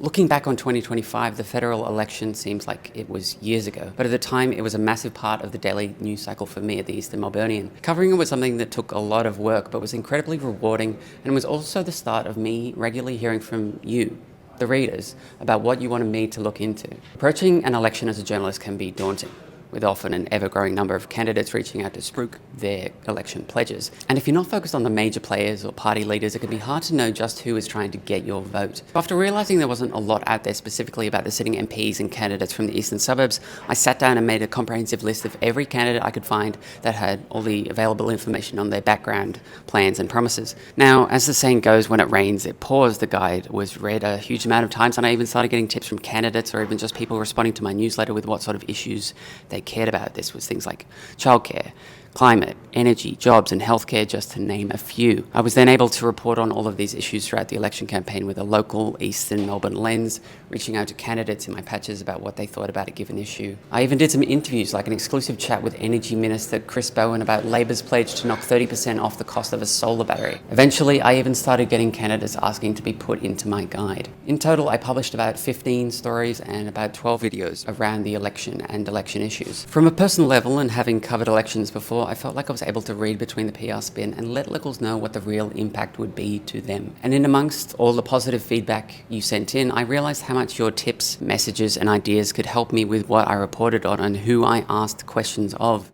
Looking back on 2025, the federal election seems like it was years ago, but at the time it was a massive part of the daily news cycle for me at the Eastern Melburnian. Covering it was something that took a lot of work, but was incredibly rewarding, and was also the start of me regularly hearing from you, the readers, about what you wanted me to look into. Approaching an election as a journalist can be daunting, with often an ever-growing number of candidates reaching out to spruik their election pledges. And if you're not focused on the major players or party leaders, it can be hard to know just who is trying to get your vote. After realising there wasn't a lot out there specifically about the sitting MPs and candidates from the eastern suburbs, I sat down and made a comprehensive list of every candidate I could find that had all the available information on their background, plans and promises. Now, as the saying goes, when it rains, it pours. The guide was read a huge amount of times, and I even started getting tips from candidates or even just people responding to my newsletter with what sort of issues they cared about. This was things like childcare, climate, energy, jobs and healthcare, just to name a few. I was then able to report on all of these issues throughout the election campaign with a local Eastern Melbourne lens, reaching out to candidates in my patches about what they thought about a given issue. I even did some interviews, like an exclusive chat with Energy Minister Chris Bowen about Labor's pledge to knock 30% off the cost of a solar battery. Eventually, I even started getting candidates asking to be put into my guide. In total, I published about 15 stories and about 12 videos around the election and election issues. From a personal level, and having covered elections before, I felt like I was able to read between the PR spin and let locals know what the real impact would be to them. And in amongst all the positive feedback you sent in, I realised how much your tips, messages and ideas could help me with what I reported on and who I asked questions of.